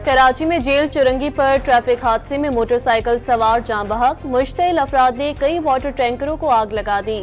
कराची में जेल चुरंगी पर ट्रैफिक हादसे में मोटरसाइकिल सवार जाँ बहक। मुश्तइल अफराद ने कई वाटर टैंकरों को आग लगा दी।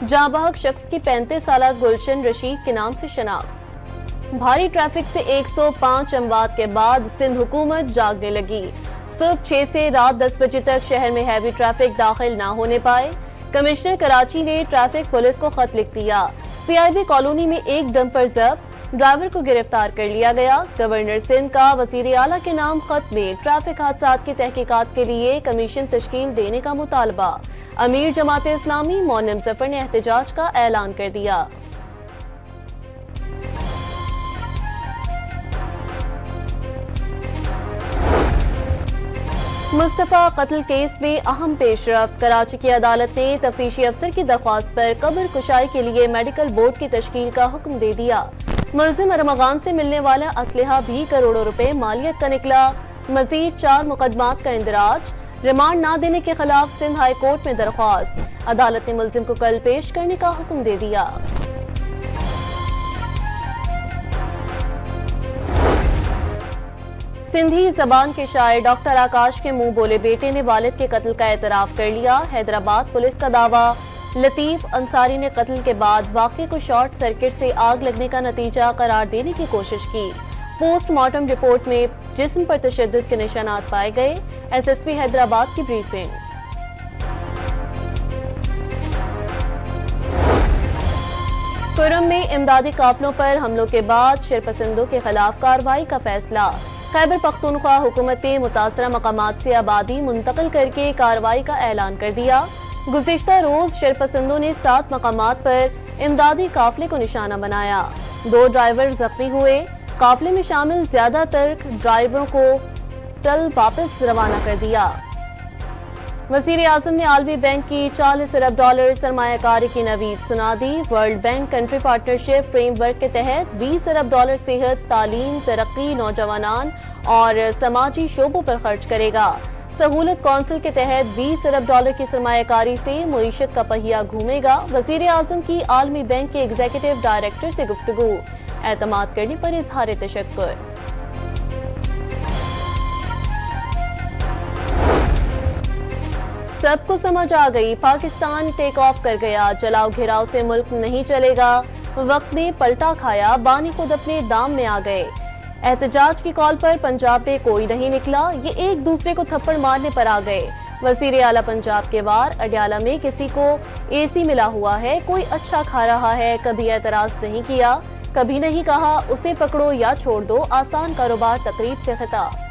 जाँ बहक शख्स की 35 साल गुलशन रशीद के नाम से शनाख्त। भारी ट्रैफिक से 105 अमवात के बाद सिंध हुकूमत जागने लगी। सुबह 6 से रात 10 बजे तक शहर में हैवी ट्रैफिक दाखिल न होने पाए। कमिश्नर कराची ने ट्रैफिक पुलिस को खत लिख दिया। पीआईबी कॉलोनी में एक डंपर जब्त, ड्राइवर को गिरफ्तार कर लिया गया। गवर्नर सिंध का वजीर आला के नाम खत में ट्रैफिक हादसात की तहकीकात के लिए कमीशन तश्कील देने का मुतालबा। अमीर जमात इस्लामी मोनम जफर ने एहतजाज का ऐलान कर दिया। मुस्तफा कत्ल केस में अहम पेशरफ्त। कराची की अदालत ने तफ्तीशी अफसर की दरख्वास्त पर कब्र कुशाई के लिए मेडिकल बोर्ड की तश्कील का हुक्म दे दिया। मुलजिम अरमगान से मिलने वाला असलहा भी करोड़ों रुपए मालियत का निकला। मजीद 4 मुकदमात का इंदराज। रिमांड न देने के खिलाफ सिंध हाई कोर्ट में दरख्वास्त। अदालत ने मुलजिम को कल पेश करने का हुक्म दे दिया। सिंधी जबान के शायर डॉक्टर आकाश के मुंह बोले बेटे ने वालिद के कत्ल का एतराफ कर लिया। हैदराबाद पुलिस का दावा। लतीफ अंसारी ने कत्ल के बाद वाक़े को शॉर्ट सर्किट से आग लगने का नतीजा करार देने की कोशिश की। पोस्टमार्टम रिपोर्ट में जिस्म पर तशद्दुद के निशानात पाए गए। एसएसपी हैदराबाद की ब्रीफिंग। कुरम में इमदादी काफिलों पर हमलों के बाद शरपसंदों के खिलाफ कार्रवाई का फैसला। खैबर पख्तूनख्वा हुकूमत ने मुतासरा मकामात से आबादी मुंतकिल करके कार्रवाई का ऐलान कर दिया। गुज़िश्ता रोज शरपसंदों ने 7 मकामात पर इमदादी काफिले को निशाना बनाया। 2 ड्राइवर जख्मी हुए। काफिले में शामिल ज्यादातर ड्राइवरों को कल वापस रवाना कर दिया। वज़ीर आज़म ने आलमी बैंक की $40 अरब सरमायाकारी की नवीद सुना दी। World bank country partnership framework के तहत $20 अरब सेहत, तालीम, तरक्की, नौजवानान और समाजी शोबों पर खर्च करेगा। सहूलत कौंसिल के तहत $20 अरब की सरमायाकारी से मईशत का पहिया घूमेगा। वज़ीर आज़म की आलमी बैंक के एग्जीक्यूटिव डायरेक्टर से गुफ्तगू। एतमाद करने पर इजहार तशक्कुर। सबको समझ आ गई, पाकिस्तान टेक ऑफ कर गया। जलाओ घिराव से मुल्क नहीं चलेगा। वक्त ने पलटा खाया, बानी खुद अपने दाम में आ गए। एहतजाज की कॉल पर पंजाब में कोई नहीं निकला। ये एक दूसरे को थप्पड़ मारने पर आ गए। वज़ीर आला पंजाब के वार। अडयाला में किसी को एसी मिला हुआ है, कोई अच्छा खा रहा है, कभी एतराज नहीं किया, कभी नहीं कहा उसे पकड़ो या छोड़ दो। आसान कारोबार तकरीब से खिताब।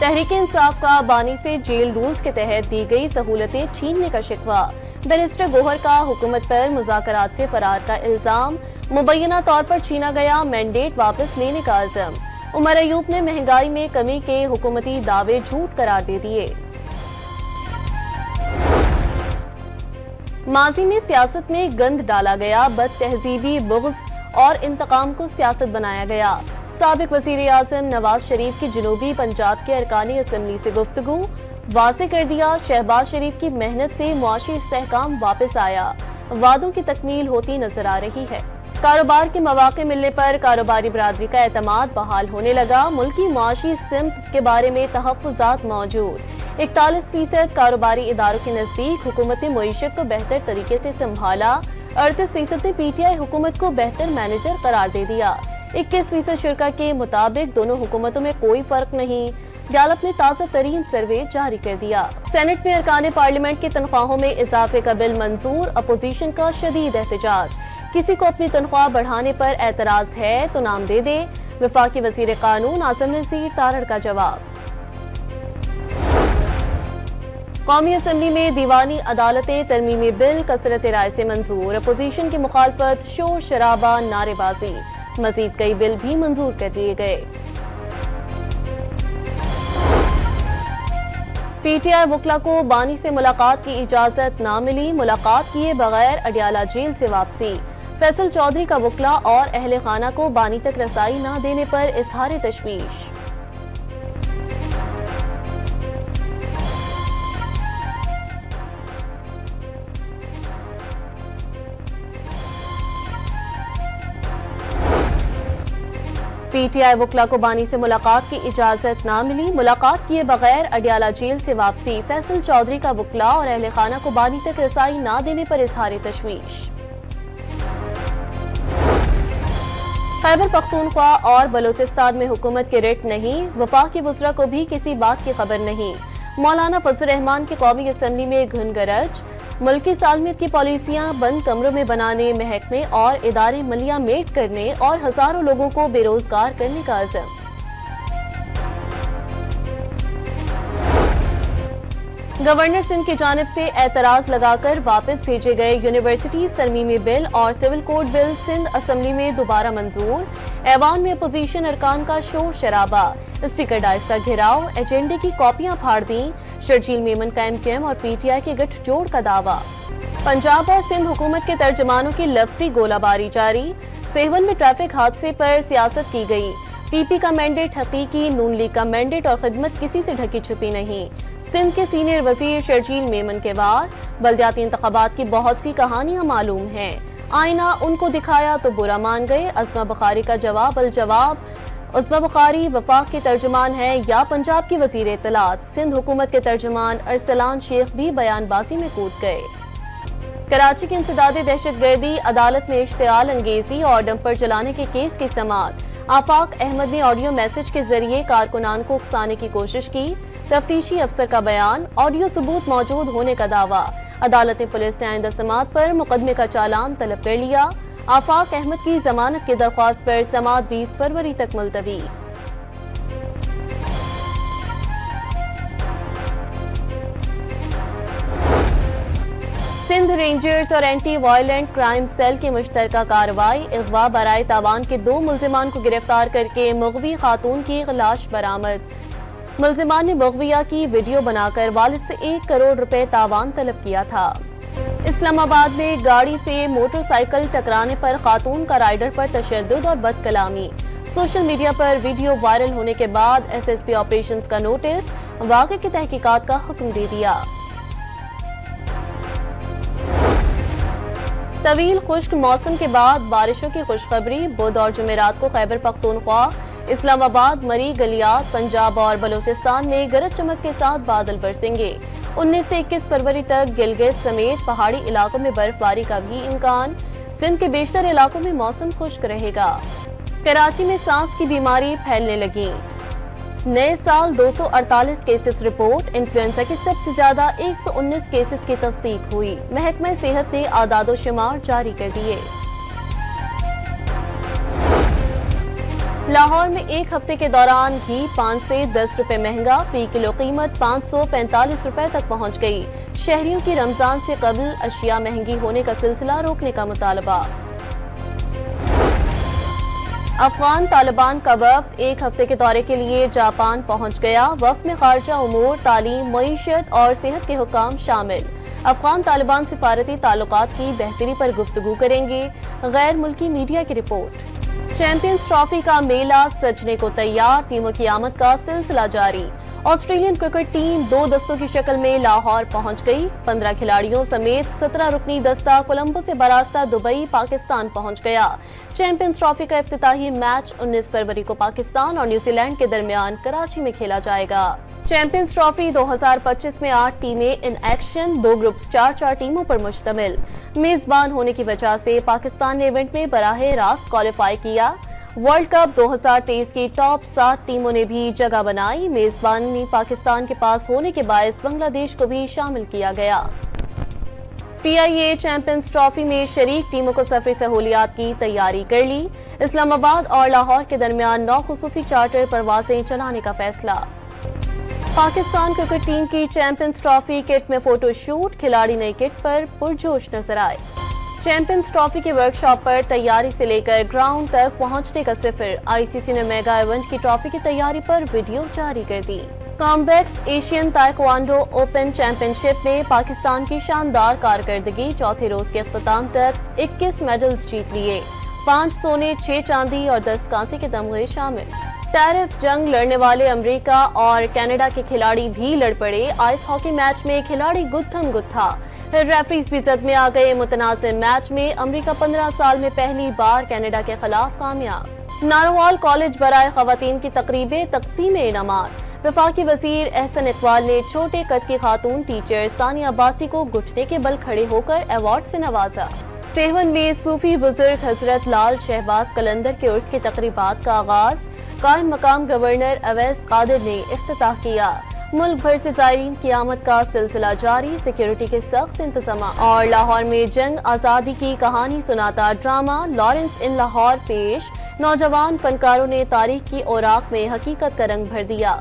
तहरीक इंसाफ का बानी से जेल रूल्स के तहत दी गई सहूलतें छीनने का शिकवा। बैरिस्टर गोहर का हुकूमत पर मुज़ाकरात से फरार का इल्जाम। मुबैना तौर पर छीना गया मैंडेट वापस लेने का अज़म। उमर अयूब ने महंगाई में कमी के हुकूमती दावे झूठ करार दे दिए। माजी में सियासत में गंद डाला गया। बद तहजीबी, बुग़्ज़ और इंतकाम को सियासत बनाया गया। साबिक वज़ीर आज़म नवाज शरीफ की जनूबी पंजाब के अरकानी असम्बली से गुफ्तगू। वाज़े कर दिया शहबाज शरीफ की मेहनत से मुआशी इस्तेहकाम वापस आया। वादों की तकमील होती नजर आ रही है। कारोबार के मौके मिलने पर कारोबारी बरादरी का एतमाद बहाल होने लगा। मुल्की मुआशी सिमत के बारे में तहफ़्फ़ुज़ात मौजूद। 41% कारोबारी इदारों के नजदीक हुकूमत ने मईशत को बेहतर तरीके से संभाला। 38% ने PTI हुकूमत को बेहतर मैनेजर करार दे दिया। 21% शुरा के मुताबिक दोनों हुकूमतों में कोई फर्क नहीं। गैलप ने ताज़ा तरीन सर्वे जारी कर दिया। सेनेट में अरकान पार्लियामेंट की तनख्वाहों में इजाफे का बिल मंजूर। अपोजिशन का शदीद एहतजाज। किसी को अपनी तनख्वाह बढ़ाने पर एतराज है तो नाम दे दे। वफाकी वजीर कानून आज़म नज़ीर तारड़ का जवाब। कौमी असम्बली में दीवानी अदालतें तरमीमी बिल कसरत राय से मंजूर। अपोजिशन की मुखालफत, शोर शराबा, नारेबाजी। मजीद कई बिल भी मंजूर कर लिए गए। PTI वकला को बानी से मुलाकात की इजाजत न मिली। मुलाकात किए बगैर अडयाला जेल से वापसी। फैसल चौधरी का वकला और अहले खाना को बानी तक रसाई न देने पर इजहार तशवीश। पीटीआई वकला को बानी से मुलाकात की इजाजत ना मिली। मुलाकात किए बगैर अडियाला जेल से वापसी। फैसल चौधरी का वकला और अहले खाना को बानी तक रसाई ना देने पर इजहार तशवीश। खैबर पख्तूनख्वा और बलोचिस्तान में हुकूमत के रिट नहीं। वफाक की वज़रा को भी किसी बात की खबर नहीं। मौलाना फजल रहमान की कौमी असम्बली में घुन गरज। मुल्की सालमियत की पॉलिसियां बंद कमरों में बनाने, महकमे और इदारे मलिया मेट करने और हजारों लोगों को बेरोजगार करने का अज़म। गवर्नर सिंध की जानिब से एतराज लगाकर वापस भेजे गए यूनिवर्सिटीज तरमीमी बिल और civil code bill Sindh assembly में दोबारा मंजूर। ऐवान में अपोजिशन अरकान का शोर शराबा। स्पीकर डाइस का घेराव। एजेंडे की कॉपियां फाड़ दी। शर्जील मेमन का एमकेएम और पीटीआई के गठजोड़ का दावा। पंजाब और सिंध हुकूमत के तर्जमानों की लफ्जी गोलाबारी जारी। सेहवन में ट्रैफिक हादसे पर सियासत की गई। पीपी का मैंडेट हकीकी, नून लीग का मैंडेट और खिदमत किसी से ढकी छुपी नहीं। सिंध के सीनियर वजीर शर्जील मेमन के वार। बल्दियाती इंतखाबात की बहुत सी कहानियां मालूम हैं। आईना उनको दिखाया तो बुरा मान गए। अज़मा बुखारी का जवाब अल जवाब। अज़मा बुखारी वफाक के तर्जुमान है या पंजाब की वजीर इत्तलात। सिंध हुकूमत के तर्जुमान अरसलान शेख भी बयानबाजी में कूद गए। कराची की इंसदादे दहशतगर्दी, अदालत में इश्तियाल अंगेजी और डंपर जलाने के केस की समाअत। आफाक अहमद ने ऑडियो मैसेज के जरिए कारकुनान को उकसाने की कोशिश की। तफ्तीशी अफसर का बयान। ऑडियो सबूत मौजूद होने का दावा। अदालत ने पुलिस से आइंदा समाअत पर मुकदमे का चालान तलब कर लिया। आफाक अहमद की जमानत की दरख्वास्त पर समाअत 20 फरवरी तक मुलतवी। सिंध रेंजर्स और एंटी वायलेंट क्राइम सेल की मुश्तरका कार्रवाई। अगवा बराए तावान के 2 मुल्जिमान को गिरफ्तार करके मुगवी खातून की लाश बरामद। मुल्जिमान ने मुगविया की वीडियो बनाकर वालिद से 1 करोड़ रुपए तावान तलब किया था। इस्लामाबाद में गाड़ी से मोटरसाइकिल टकराने पर खातून का राइडर पर तशद्दुद और बदकलामी। सोशल मीडिया पर वीडियो वायरल होने के बाद एसएसपी ऑपरेशंस का नोटिस। वाक़े की तहकीकात का हुक्म दे दिया। तवील खुश्क मौसम के बाद बारिशों की खुशखबरी। बुध और जुमेरात को खैबर पख्तूनख्वा, इस्लामाबाद, मरी, गलियात, पंजाब और बलोचिस्तान में गरज चमक के साथ बादल बरसेंगे। 19 से 21 फरवरी तक गिलगित समेत पहाड़ी इलाकों में बर्फबारी का भी इम्कान। सिंध के बेशतर इलाकों में मौसम खुश्क रहेगा। कराची में सांस की बीमारी फैलने लगी। नए साल 248 केसेस रिपोर्ट। इन्फ्लुएंजा के सबसे ज्यादा 119 केसेस की तस्दीक हुई। महकमा सेहत ने आदादोशुमार जारी कर दिए। लाहौर में एक हफ्ते के दौरान घी 5 से 10 रुपए महंगा। फी किलो कीमत 545 रुपए तक पहुंच गई। शहरियों की रमजान से कबल अशिया महंगी होने का सिलसिला रोकने का मुतालबा। अफगान तालिबान का वफ्द एक हफ्ते के दौरे के लिए जापान पहुंच गया। वफ्द में खारजा उमूर, तालीम, मईशत और सेहत के हुकाम शामिल। अफगान तालिबान सिफारती ताल्लुकात की बेहतरी पर गुफ्तगू करेंगे। गैर मुल्की मीडिया की रिपोर्ट। चैंपियंस ट्रॉफी का मेला सजने को तैयार। टीमों की आमद का सिलसिला जारी। ऑस्ट्रेलियन क्रिकेट टीम 2 दस्तों की शक्ल में लाहौर पहुंच गई। 15 खिलाड़ियों समेत 17 रुकनी दस्ता कोलंबो से बरास्ता दुबई, पाकिस्तान पहुंच गया। चैंपियंस ट्रॉफी का इफ्तिताही मैच 19 फरवरी को पाकिस्तान और न्यूजीलैंड के दरमियान कराची में खेला जाएगा। चैंपियंस ट्रॉफी 2025 में 8 टीमें इन एक्शन। 2 ग्रुप्स 4-4 टीमों पर मुश्तमिल। मेजबान होने की वजह से पाकिस्तान ने इवेंट में बराह रास्त क्वालिफाई किया। वर्ल्ड कप 2023 की टॉप 7 टीमों ने भी जगह बनाई। मेजबानी पाकिस्तान के पास होने के बायस बांग्लादेश को भी शामिल किया गया। पीआईए चैंपियंस ट्रॉफी में शरीक टीमों को सफरी सहूलियात की तैयारी कर ली। इस्लामाबाद और लाहौर के दरमियान 9 खुसूसी चार्टर परवाजें चलाने का फैसला। पाकिस्तान क्रिकेट टीम की चैंपियंस ट्रॉफी किट में फोटो शूट। खिलाड़ी नई किट पर पुरजोश नजर आए। चैंपियंस ट्रॉफी के वर्कशॉप पर तैयारी से लेकर ग्राउंड तक पहुंचने का सिफर। आईसीसी ने मेगा इवेंट की ट्रॉफी की तैयारी पर वीडियो जारी कर दी। कॉम्बैक्स एशियन ताइक्वांडो ओपन चैंपियनशिप में पाकिस्तान की शानदार कारकर्दगी। चौथे रोज के अख्ताम तक 21 मेडल्स जीत लिए। 5 सोने, 6 चांदी और 10 कांसे के तमगे शामिल। टैरिफ जंग लड़ने वाले अमेरिका और कनाडा के खिलाड़ी भी लड़ पड़े। आइस हॉकी मैच में खिलाड़ी गुत्थम गुत्था। रेफरीज भी जद में आ गए। मुतनाज़िम मैच में अमेरिका 15 साल में पहली बार कनाडा के खिलाफ कामयाब। नारोवाल कॉलेज बराए खवातीन की तकरीबें तकसीम इनामात। वफाकी वजीर एहसन इकबाल ने छोटे कद की खातून टीचर सानिया अब्बासी को घुटने के बल खड़े होकर अवार्ड से नवाजा। सेवन में सूफी बुजुर्ग हजरत लाल शहबाज कलंदर के उर्स की तकरीबात का आगाज। कायम मकाम गवर्नर अवैस कादिर ने इफ्तिताह किया। मुल्क भर से ज़ायरीन क़ियामत का सिलसिला जारी, सिक्योरिटी के सख्त इंतजाम। और लाहौर में जंग आज़ादी की कहानी सुनाता ड्रामा लॉरेंस इन लाहौर पेश। नौजवान फनकारों ने तारीख की औराक में हकीकत का रंग भर दिया।